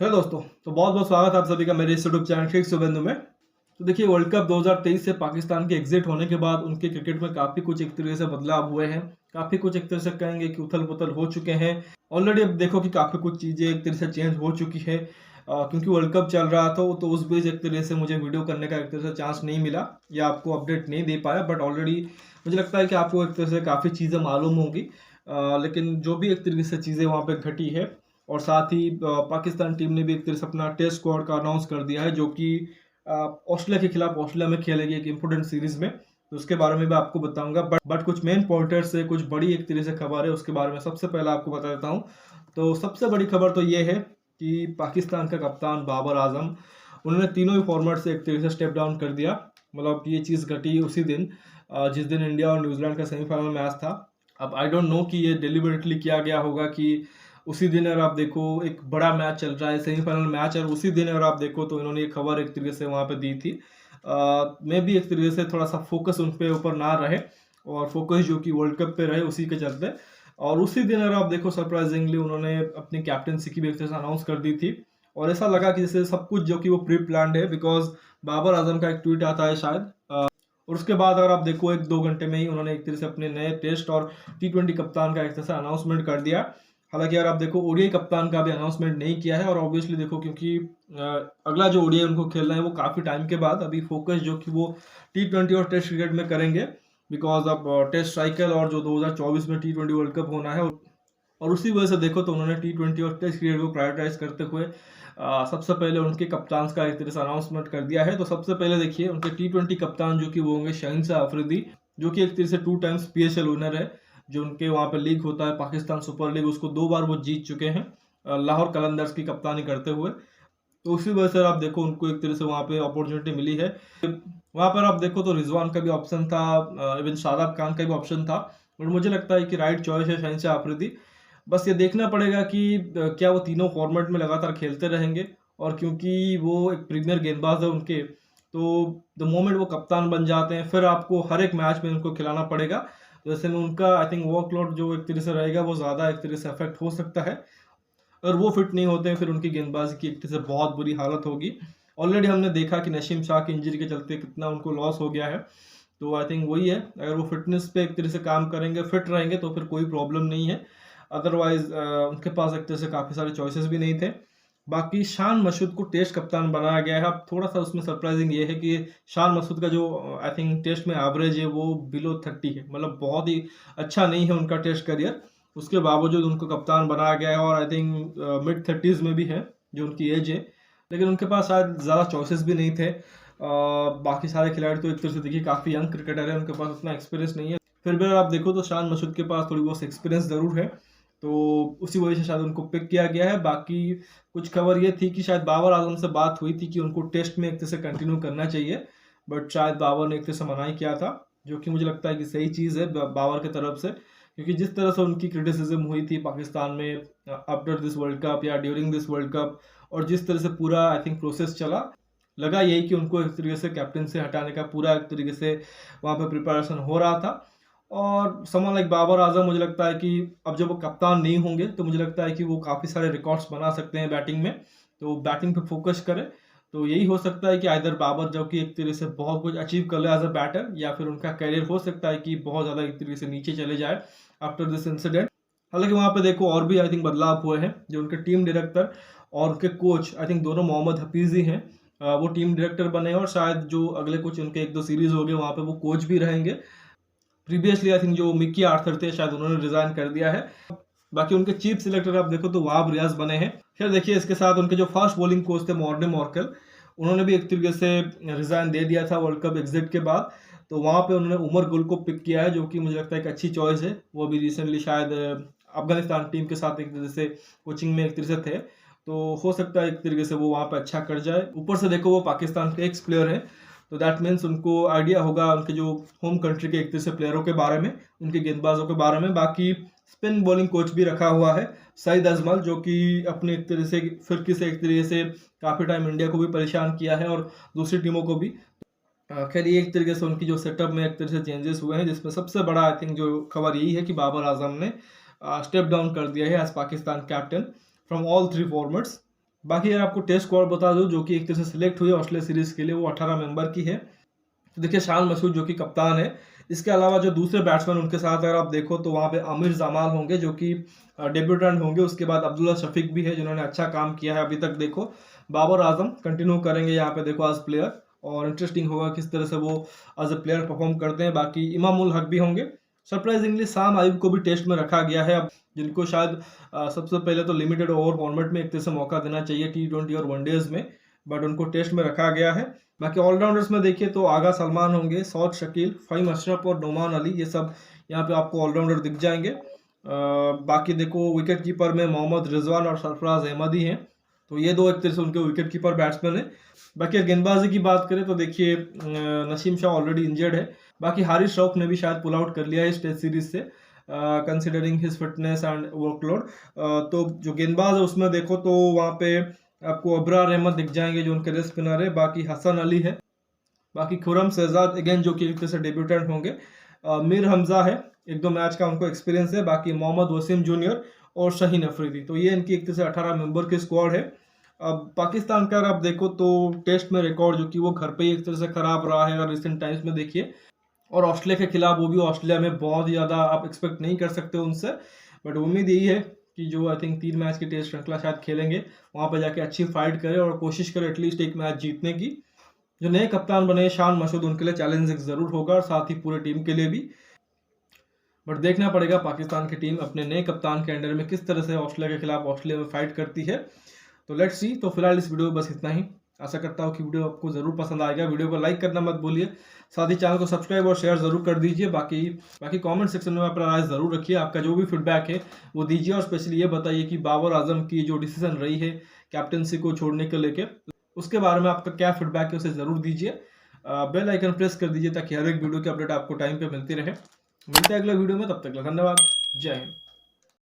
Hello दोस्तों। तो बहुत बहुत स्वागत है आप सभी का मेरे इस यूट्यूब चैनल शेख शुभेंदु में। तो देखिए, वर्ल्ड कप 2023 से पाकिस्तान के एग्जिट होने के बाद उनके क्रिकेट में काफ़ी कुछ एक तरीके से बदलाव हुए हैं। काफ़ी कुछ एक तरह से कहेंगे कि उथल-पुथल हो चुके हैं। ऑलरेडी अब देखो कि काफ़ी कुछ चीज़ें एक तरह से चेंज हो चुकी है। क्योंकि वर्ल्ड कप चल रहा था तो उस बीच एक तरह से मुझे वीडियो करने का एक तरह से चांस नहीं मिला या आपको अपडेट नहीं दे पाया। बट ऑलरेडी मुझे लगता है कि आपको एक तरह से काफ़ी चीज़ें मालूम होंगी। लेकिन जो भी एक तरीके से चीज़ें वहाँ पे घटी है, और साथ ही पाकिस्तान टीम ने भी एक तरह से अपना टेस्ट स्क्वाड का अनाउंस कर दिया है, जो कि ऑस्ट्रेलिया के खिलाफ ऑस्ट्रेलिया में खेलेगी एक इंपॉर्टेंट सीरीज में। तो उसके बारे में मैं आपको बताऊंगा। बट कुछ मेन पॉइंटर्स से कुछ बड़ी एक तरह से खबर है, उसके बारे में सबसे पहले आपको बता देता हूँ। तो सबसे बड़ी खबर तो ये है कि पाकिस्तान का कप्तान बाबर आजम, उन्होंने तीनों ही फॉर्मेट से एक तरह से स्टेप डाउन कर दिया। मतलब ये चीज़ घटी उसी दिन जिस दिन इंडिया और न्यूजीलैंड का सेमीफाइनल मैच था। अब आई डोंट नो कि ये डिलिबरेटली किया गया होगा कि उसी दिन अगर आप देखो एक बड़ा मैच चल रहा है, सेमीफाइनल मैच, और उसी दिन अगर आप देखो तो इन्होंने ये खबर एक तरीके से वहाँ पे दी थी। मैं भी एक तरीके से थोड़ा सा फोकस उन पे ऊपर ना रहे और फोकस जो कि वर्ल्ड कप पे रहे उसी के चलते। और उसी दिन अगर आप देखो सरप्राइजिंगली उन्होंने अपनी कैप्टनसी की भी एक तरह से अनाउंस कर दी थी। और ऐसा लगा कि जैसे सब कुछ जो कि वो प्री प्लान्ड है, बिकॉज बाबर आजम का एक ट्वीट आता है शायद, और उसके बाद अगर आप देखो 1-2 घंटे में ही उन्होंने एक तरह से अपने नए टेस्ट और T20 कप्तान का एक तरह से अनाउंसमेंट कर दिया। हालांकि अगर आप देखो ओडीआई कप्तान का भी अनाउंसमेंट नहीं किया है, और ऑब्वियसली देखो क्योंकि अगला जो ओडीआई उनको खेलना है वो काफ़ी टाइम के बाद, अभी फोकस जो कि वो T20 और टेस्ट क्रिकेट में करेंगे। बिकॉज अब टेस्ट साइकिल और जो 2024 में T20 वर्ल्ड कप होना है, और उसी वजह से देखो तो उन्होंने T20 और टेस्ट क्रिकेट को प्रायोरिटाइज करते हुए सबसे पहले उनके कप्तान का एक तरह से अनाउंसमेंट कर दिया है। तो सबसे पहले देखिए उनके T20 कप्तान जो कि वो होंगे शहनशाह अफरीदी, जो कि एक तरह से 2 टाइम्स PSL विनर है। जो उनके वहाँ पे लीग होता है पाकिस्तान सुपर लीग, उसको 2 बार वो जीत चुके हैं लाहौर कलंदर्स की कप्तानी करते हुए। तो उसी वजह से आप देखो उनको एक तरह से वहाँ पे अपॉर्चुनिटी मिली है। वहाँ पर आप देखो तो रिजवान का भी ऑप्शन था, इवन शादाब खान का भी ऑप्शन था, और मुझे लगता है कि राइट चॉइस है शहनशाह अफरीदी। बस ये देखना पड़ेगा कि क्या वो तीनों फॉर्मेट में लगातार खेलते रहेंगे। और क्योंकि वो एक प्रीमियर गेंदबाज है उनके, तो द मोमेंट वो कप्तान बन जाते हैं फिर आपको हर एक मैच में उनको खिलाना पड़ेगा। तो ऐसे में उनका आई थिंक वर्कलोड जो एक तरह से रहेगा वो ज़्यादा एक तरह से अफेक्ट हो सकता है। अगर वो फिट नहीं होते हैं फिर उनकी गेंदबाजी की एक तरह से बहुत बुरी हालत होगी। ऑलरेडी हमने देखा कि नसीम शाह की इंजरी के चलते कितना उनको लॉस हो गया है। तो आई थिंक वही है, अगर वो फिटनेस पे एक तरह से काम करेंगे, फिट रहेंगे, तो फिर कोई प्रॉब्लम नहीं है। अदरवाइज उनके पास एक तरह से काफ़ी सारे चॉइसेस भी नहीं थे। बाकी शान मसूद को टेस्ट कप्तान बनाया गया है। अब थोड़ा सा उसमें सरप्राइजिंग ये है कि शान मसूद का जो आई थिंक टेस्ट में एवरेज है वो बिलो 30 है, मतलब बहुत ही अच्छा नहीं है उनका टेस्ट करियर। उसके बावजूद उनको कप्तान बनाया गया है, और आई थिंक मिड 30s में भी है जो उनकी एज है। लेकिन उनके पास शायद ज़्यादा चॉइसेस भी नहीं थे। बाकी सारे खिलाड़ी तो एक तरह से देखिए काफ़ी यंग क्रिकेटर है, उनके पास उतना एक्सपीरियंस नहीं है। फिर भी अगर आप देखो तो शान मसूद के पास थोड़ी बहुत एक्सपीरियंस ज़रूर है, तो उसी वजह से शायद उनको पिक किया गया है। बाकी कुछ खबर ये थी कि शायद बाबर आजम से बात हुई थी कि उनको टेस्ट में एक तरह से कंटिन्यू करना चाहिए, बट शायद बाबर ने एक तरह से मना ही किया था, जो कि मुझे लगता है कि सही चीज़ है बाबर की तरफ से। क्योंकि जिस तरह से उनकी क्रिटिसिज्म हुई थी पाकिस्तान में आफ्टर दिस वर्ल्ड कप या ड्यूरिंग दिस वर्ल्ड कप, और जिस तरह से पूरा आई थिंक प्रोसेस चला, लगा यही कि उनको एक तरीके से कैप्टन से हटाने का पूरा एक तरीके से वहाँ पे प्रिपरेशन हो रहा था। और समवन लाइक बाबर आजम, मुझे लगता है कि अब जब वो कप्तान नहीं होंगे तो मुझे लगता है कि वो काफ़ी सारे रिकॉर्ड्स बना सकते हैं बैटिंग में। तो बैटिंग पे फोकस करें। तो यही हो सकता है कि आइदर बाबर जो कि एक तरह से बहुत कुछ अचीव कर ले एज अ बैटर, या फिर उनका करियर हो सकता है कि बहुत ज़्यादा एक तरीके से नीचे चले जाए आफ्टर दिस इंसिडेंट। हालांकि वहाँ पे देखो और भी आई थिंक बदलाव हुए हैं। जो उनके टीम डायरेक्टर और उनके कोच आई थिंक दोनों मोहम्मद हफीज़ ही हैं। वो टीम डायरेक्टर बने हैं, और शायद जो अगले कुछ उनके 1-2 सीरीज हो गए वहाँ पे वो कोच भी रहेंगे। प्रीवियसली आई थिंक जो मिक्की आर्थर थे शायद उन्होंने रिजाइन कर दिया है। बाकी उनके चीफ सिलेक्टर आप देखो तो वाब रियाज बने हैं। फिर देखिए इसके साथ उनके जो फास्ट बॉलिंग कोच थे मॉर्ने मॉर्कल, उन्होंने भी एक तरीके से रिजाइन दे दिया था वर्ल्ड कप एग्जिट के बाद। तो वहाँ पे उन्होंने उमर गुल को पिक किया है, जो कि मुझे लगता है एक अच्छी चॉइस है। वो अभी रिसेंटली शायद अफगानिस्तान टीम के साथ एक तरह से कोचिंग में एक तरह से थे, तो हो सकता है एक तरीके से वो वहाँ पे अच्छा कर जाए। ऊपर से देखो वो पाकिस्तान के एक्स प्लेयर है, तो दैट मीन्स उनको आइडिया होगा उनके जो होम कंट्री के एक तरह से प्लेयरों के बारे में, उनके गेंदबाजों के बारे में। बाकी स्पिन बॉलिंग कोच भी रखा हुआ है सईद अजमल, जो कि अपने एक तरह से फिरकी से एक तरीके से काफ़ी टाइम इंडिया को भी परेशान किया है और दूसरी टीमों को भी। खैर ये एक तरीके से उनकी जो सेटअप में एक तरह से चेंजेस हुए हैं, जिसमें सबसे बड़ा आई थिंक जो खबर यही है कि बाबर आजम ने स्टेप डाउन कर दिया है as Pakistan captain from all 3 formats. बाकी अगर आपको टेस्ट स्क्वाड बता दूं जो कि एक तरह से सिलेक्ट हुई है ऑस्ट्रेलिया सीरीज के लिए, वो 18 मेंबर की है। तो देखिए शान मसूद जो कि कप्तान है, इसके अलावा जो दूसरे बैट्समैन उनके साथ अगर आप देखो तो वहाँ पे आमिर जमाल होंगे जो कि डेब्यूटेंट होंगे। उसके बाद अब्दुल्ला शफीक भी है जिन्होंने अच्छा काम किया है अभी तक। देखो बाबर आजम कंटिन्यू करेंगे यहाँ पे देखो एज प्लेयर, और इंटरेस्टिंग होगा किस तरह से वो एज ए प्लेयर परफॉर्म करते हैं। बाकी इमामुल हक भी होंगे। सरप्राइजिंगली साम आयुब को भी टेस्ट में रखा गया है, अब जिनको शायद सबसे पहले तो लिमिटेड ओवर फॉर्मेट में एक तरह से मौका देना चाहिए T20 और वनडेज में, बट उनको टेस्ट में रखा गया है। बाकी ऑलराउंडर्स में देखिए तो आगा सलमान होंगे, सौद शकील, फ़हीम अशरफ और नोमान अली, ये सब यहाँ पे आपको ऑलराउंडर दिख जाएंगे। बाकी देखो विकेट कीपर में मोहम्मद रिजवान और सरफराज अहमदी हैं, तो ये दो एक तरह से उनके विकेट कीपर बैट्समैन हैं। बाकी अगर गेंदबाजी की बात करें तो देखिए नसीम शाह ऑलरेडी इंजर्ड है। बाकी हारिस रऊफ ने भी शायद पुल आउट कर लिया है इस टेस्ट सीरीज से considering his fitness and workload. तो जो गेंदबाज है उसमें देखो तो वहाँ पे आपको अबरार अहमद दिख जाएंगे जो उनके स्पिनर है। बाकी हसन अली है। बाकी खुरम शहजाद अगेन जो कि एक तरह से डेब्यूटेंट होंगे। मीर हमजा है, एक दो मैच का उनको एक्सपीरियंस है। बाकी मोहम्मद वसीम जूनियर और शहीन अफरीदी, तो ये इनकी एक तरह से 18 मेंबर की स्क्वाड है। अब पाकिस्तान का अगर आप देखो तो टेस्ट में रिकॉर्ड जो कि वो घर पे ही एक तरह से खराब रहा है, और रिसेंट टाइम्स में देखिए, और ऑस्ट्रेलिया के खिलाफ वो भी ऑस्ट्रेलिया में बहुत ज़्यादा आप एक्सपेक्ट नहीं कर सकते उनसे। बट उम्मीद यही है कि जो आई थिंक 3 मैच की टेस्ट श्रृंखला शायद खेलेंगे, वहाँ पर जाके अच्छी फाइट करें और कोशिश करें एटलीस्ट एक मैच जीतने की। जो नए कप्तान बने शान मसूद, उनके लिए चैलेंजिंग ज़रूर होगा और साथ ही पूरे टीम के लिए भी। बट देखना पड़ेगा पाकिस्तान की टीम अपने नए कप्तान के अंडर में किस तरह से ऑस्ट्रेलिया के खिलाफ ऑस्ट्रेलिया में फाइट करती है। तो लेट्स सी। तो फिलहाल इस वीडियो में बस इतना ही। आशा करता हूँ कि वीडियो आपको ज़रूर पसंद आएगा। वीडियो को लाइक करना मत भूलिए, साथ ही चैनल को सब्सक्राइब और शेयर ज़रूर कर दीजिए। बाकी कमेंट सेक्शन में अपना राय ज़रूर रखिए, आपका जो भी फीडबैक है वो दीजिए, और स्पेशली ये बताइए कि बाबर आजम की जो डिसीजन रही है कैप्टनसी को छोड़ने को लेके, उसके बारे में आपका क्या फीडबैक है उसे ज़रूर दीजिए। बेल आइकन प्रेस कर दीजिए ताकि हर एक वीडियो की अपडेट आपको टाइम पे मिलती रहे। मिलते हैं अगले वीडियो में, तब तक धन्यवाद। जय हिंद।